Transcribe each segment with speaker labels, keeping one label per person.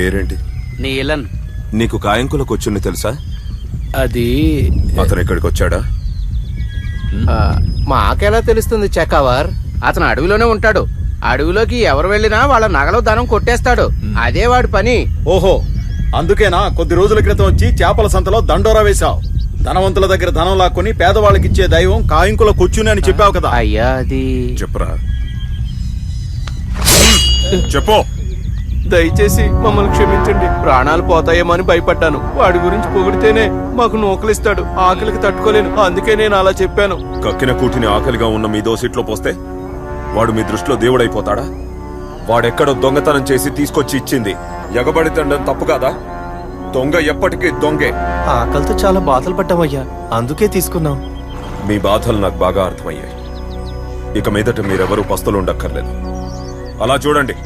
Speaker 1: పేరేంటి?
Speaker 2: నీలన్.
Speaker 1: నీకు కాయంకుల కొచ్చుని తెలుసా?
Speaker 2: అది
Speaker 1: అతను ఇక్కడికి వచ్చాడా?
Speaker 2: మాకెలా తెలుస్తుంది చెక్కవర్? అతను అడవిలోనే ఉంటాడు. అడవిలోకి ఎవరు వెళ్ళినా వాళ్ళ నగలు ధనం కొట్టేస్తాడు. అదే వాడి పని.
Speaker 3: ఓహో, అందుకేనా కొద్ది రోజుల క్రితం వచ్చి చేపల సంతలో దండోరా వేశావు? ధనవంతుల దగ్గర ధనం లాక్కొని పేదవాళ్ళకిచ్చే దైవం కాయింకుల కొచ్చుని అని చెప్పావు కదా.
Speaker 2: అయ్యా అది
Speaker 1: చెప్పురా, చెప్పు.
Speaker 4: దయచేసి మమ్మల్ని క్షమించండి. ప్రాణాలు పోతాయేమో అని భయపడ్డాను. వాడి గురించి పొగిడితేనే మాకు నూకలిస్తాడు. ఆకలికి తట్టుకోలేను, అందుకే నేను అలా చెప్పాను.
Speaker 1: కక్కిన కూటిని ఆకలిగా ఉన్న మీ దోసిట్లో పోస్తే వాడు మీ దృష్టిలో దేవుడైపోతాడా? వాడెక్కడో దొంగతనం చేసి తీసుకొచ్చి ఇచ్చింది ఎగబడి తండం తప్పు కాదా? దొంగ ఎప్పటికీ దొంగే.
Speaker 4: ఆకలితో చాలా బాధలు పడ్డామయ్యా, అందుకే తీసుకున్నాం.
Speaker 1: మీ బాధలు నాకు బాగా అర్థమయ్యాయి. ఇక మీదట మీరెవరూ పస్తులు ఉండక్కర్లేదు. అలా చూడండి.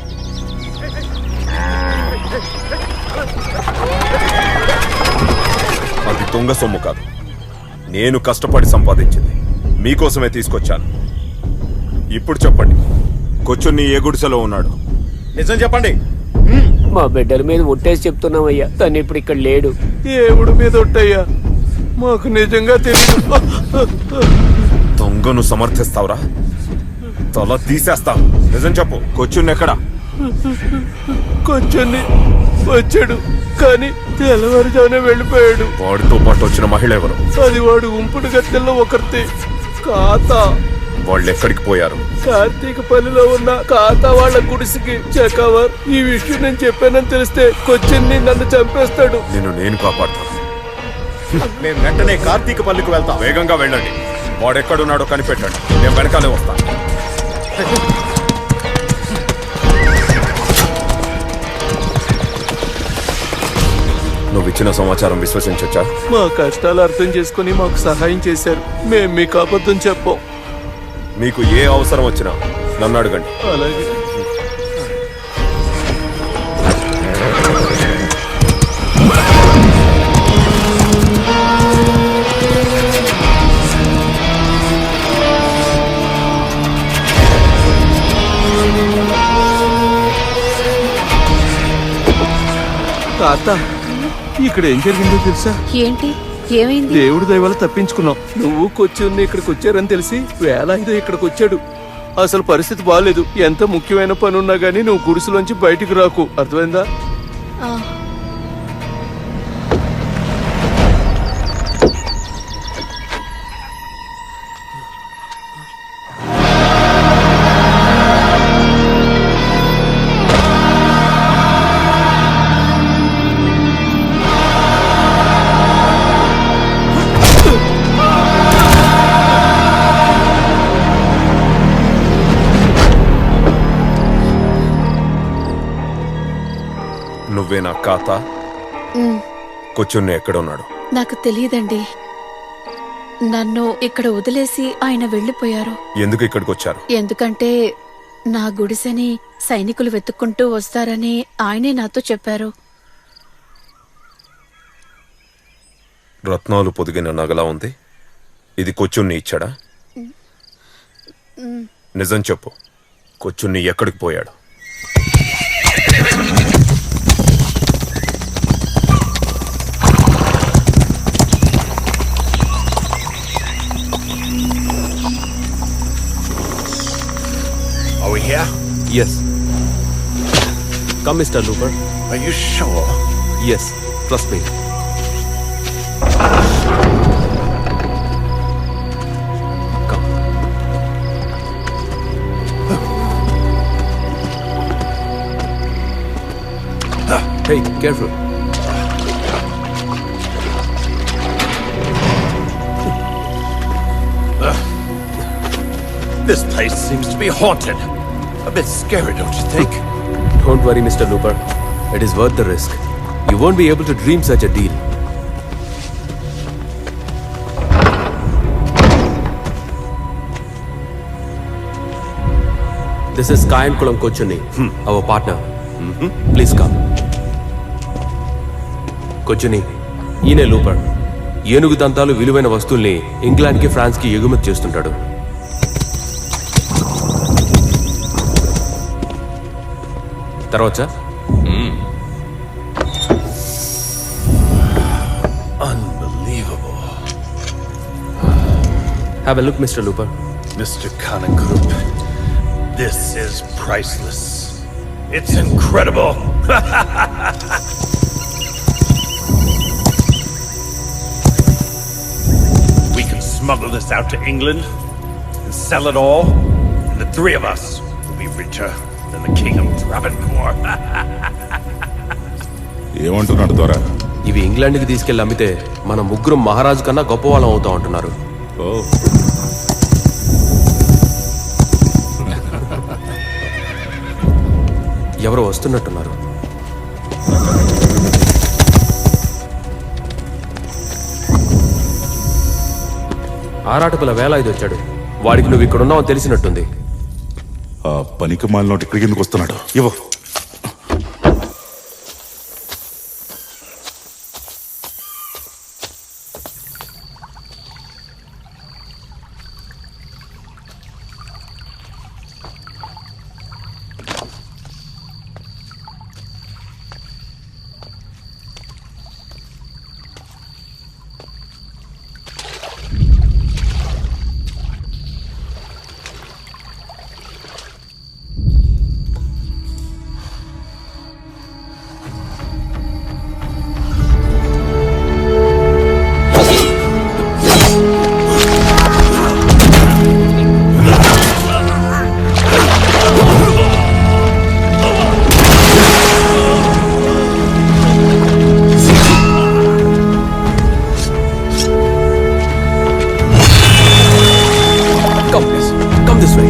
Speaker 1: అది దొంగ సొమ్ము కాదు, నేను కష్టపడి సంపాదించింది. మీకోసమే తీసుకొచ్చాను. ఇప్పుడు చెప్పండి, కొచ్చుని ఏ గుడిసెలో ఉన్నాడు?
Speaker 3: నిజం చెప్పండి.
Speaker 5: మా బిడ్డల మీద ఒట్టేసి చెప్తున్నామయ్యా, తను ఇప్పుడు ఇక్కడ లేడు.
Speaker 4: దేవుడి మీద ఒట్టయ్యా, మాకు నిజంగా తెలియదు.
Speaker 1: దొంగను సమర్థిస్తావురా? తల తీసేస్తా. నిజం చెప్పు, కొచ్చుని ఎక్కడా?
Speaker 4: కొంచెం వచ్చాడు, కానీ తెల్లవారుజామునే వెళ్ళిపోయాడు.
Speaker 1: వాడితో పాటు వచ్చిన మహిళ ఎవరు?
Speaker 4: అది వాడు ఉంపుడు గత్తెల్లో ఒకరితే, కాత.
Speaker 1: వాళ్ళు ఎక్కడికి పోయారు?
Speaker 4: కార్తీకపల్లిలో ఉన్న కాత వాళ్ళ గుడిసికి. చెక్కవర్, ఈ విషయం నేను చెప్పానని తెలిస్తే కొచ్చిన్ని నన్ను చంపేస్తాడు.
Speaker 1: నేను కాపాడుతాను.
Speaker 3: మేము వెంటనే కార్తీకపల్లికి వెళ్తాం.
Speaker 1: వేగంగా వెళ్ళండి. వాడెక్కడున్నాడో కనిపెట్టండి. నేను వెనకాలే వస్తాను. నువ్వు ఇచ్చిన సమాచారం విశ్వసించొచ్చా?
Speaker 4: మా కష్టాలు అర్థం చేసుకుని మాకు సహాయం చేశారు. మేము మీకు అబద్ధం చెప్పాం.
Speaker 1: మీకు ఏ అవసరం వచ్చినా నన్ను అడగండి.
Speaker 4: అలాగే. తాత, ఇక్కడ ఏం జరిగిందో తెలుసా?
Speaker 6: ఏంటి, ఏమైంది?
Speaker 4: దేవుడి దయ వల్ల తప్పించుకున్నాం. నువ్వు కొచ్చుని ఇక్కడికి వచ్చారని తెలిసి వేలాయుధం ఇక్కడికి వచ్చాడు. అసలు పరిస్థితి బాగాలేదు. ఎంత ముఖ్యమైన పని ఉన్నా గానీ నువ్వు గుడిసెలోంచి బయటికి రాకు, అర్థమైందా?
Speaker 1: నువ్వే నా కాత? కొచ్చుని ఎక్కడున్నాడు?
Speaker 6: నాకు తెలియదండి. నన్ను ఇక్కడ వదిలేసి ఆయన వెళ్ళిపోయారు.
Speaker 1: ఎందుకు ఇక్కడికి వచ్చారు?
Speaker 6: ఎందుకంటే నా గుడిసెని సైనికులు వెతుక్కుంటూ వస్తారని ఆయనే నాతో చెప్పారు.
Speaker 1: రత్నాలు పొదిగిన నగలా ఉంది. ఇది కొచ్చుని ఇచ్చాడా? నిజం చెప్పు, కొచ్చుని ఎక్కడికి పోయాడు?
Speaker 7: Are we here?
Speaker 8: Yes. Come, Mr. Looper.
Speaker 7: Are you sure?
Speaker 8: Yes, trust me. Come. Hey, careful.
Speaker 7: This place seems to be haunted. A bit scary, don't you think?
Speaker 8: Don't worry, Mr. Looper. It is worth the risk. You won't be able to dream such a deal. This is Kayankulam Kochuni, our partner. Please come. Kochuni, ఈయనే looper. ఏనుగు దంతాలు విలువైన వస్తువుల్ని ఇంగ్లాండ్కి ఫ్రాన్స్కి ఎగుమతి చేస్తుంటాడు. తర్వాత have a look mister looper.
Speaker 7: Mr. Kanagrup, this is priceless. It's incredible. We can smuggle this out to England and sell it all, and the three of us will be richer than the King of Travancore.
Speaker 9: ఏమంటున్నాడు దొర?
Speaker 8: ఇవి ఇంగ్లాండ్కి తీసుకెళ్లి అమ్మితే మన ముగ్గురు మహారాజు కన్నా గొప్ప వాళ్ళం అవుతాం అంటున్నారు.
Speaker 9: ఓ,
Speaker 8: ఎవరో వస్తున్నట్టున్నారు. ఆరాటకుల వేలాయుధ వచ్చాడు. వాడికి నువ్వు ఇక్కడ ఉన్నావని తెలిసినట్టుంది.
Speaker 9: ఆ పనికి మాలినోటి ఇక్కడికి ఎందుకు వస్తున్నాడు? ఇవ్వు.
Speaker 8: Come this way.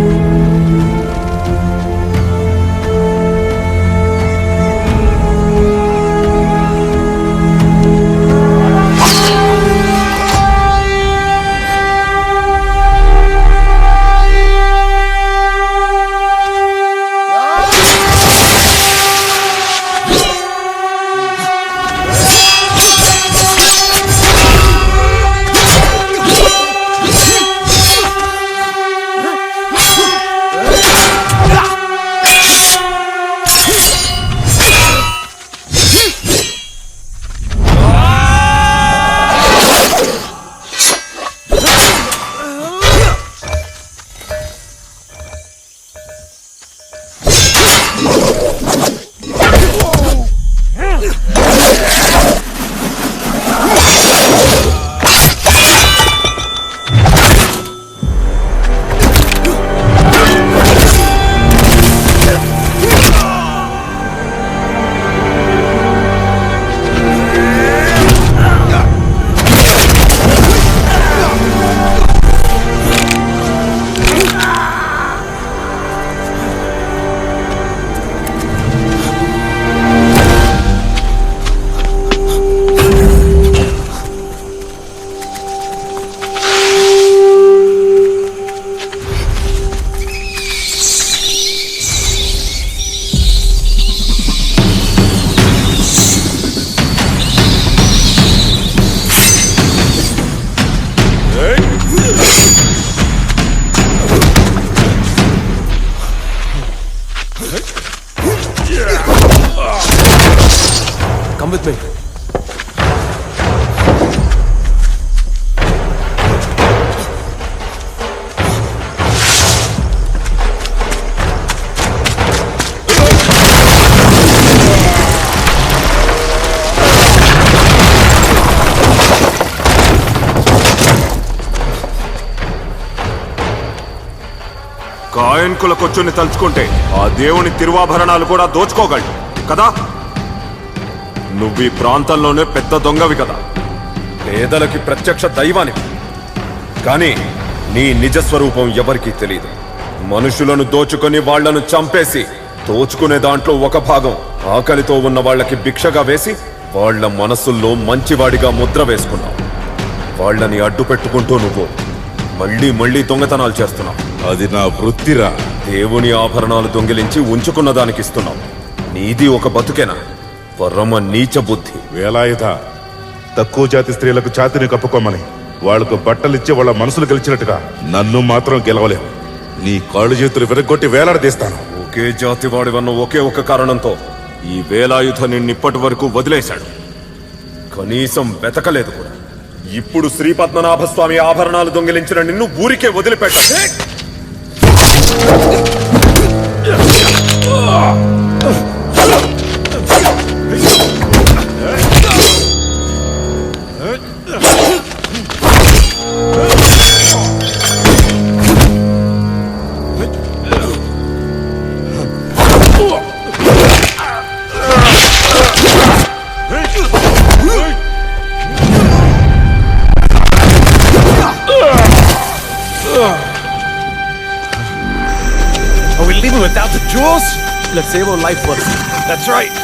Speaker 8: Come with me.
Speaker 1: కాయన్కుల కొచ్చుని తలుచుకుంటే ఆ దేవుని తిరువాభరణాలు కూడా దోచుకోగలడు కదా. నువ్వు ఈ ప్రాంతంలోనే పెద్ద దొంగవి కదా, పేదలకి ప్రత్యక్ష దైవానివి. కానీ నీ నిజస్వరూపం ఎవరికీ తెలియదు. మనుషులను దోచుకొని వాళ్లను చంపేసి దోచుకునే దాంట్లో ఒక భాగం ఆకలితో ఉన్న వాళ్ళకి భిక్షగా వేసి వాళ్ల మనసుల్లో మంచివాడిగా ముద్ర వేసుకున్నావు. వాళ్ళని అడ్డు పెట్టుకుంటూ నువ్వు మళ్ళీ మళ్ళీ దొంగతనాలు చేస్తున్నావు.
Speaker 9: అది నా వృత్తిరా.
Speaker 1: దేవుని ఆభరణాలు దొంగిలించి ఉంచుకున్న దానికి ఇస్తున్నావు. నీది ఒక బతుకేనా? పరమ నీచ బుద్ధి.
Speaker 9: వేలాయుధ, తక్కువ జాతి స్త్రీలకు ఛాతిని కప్పుకోమని వాళ్లకు బట్టలిచ్చి వాళ్ళ మనసులు గెలిచినట్టుగా నన్ను మాత్రం గెలవలేవు. నీ కాళ్ళు చేతులు విరగొట్టి వేలాడదీస్తాను.
Speaker 1: ఒకే జాతి వాడివన్న ఒకే ఒక కారణంతో ఈ వేలాయుధ నిన్నిప్పటి వరకు వదిలేశాడు. కనీసం వెతకలేదు కూడా. ఇప్పుడు శ్రీ పద్మనాభ స్వామి ఆభరణాలు దొంగిలించిన నిన్ను ఊరికే వదిలిపెట్ట.
Speaker 7: Are we leaving without the jewels?
Speaker 8: Let's save our life first.
Speaker 7: That's right.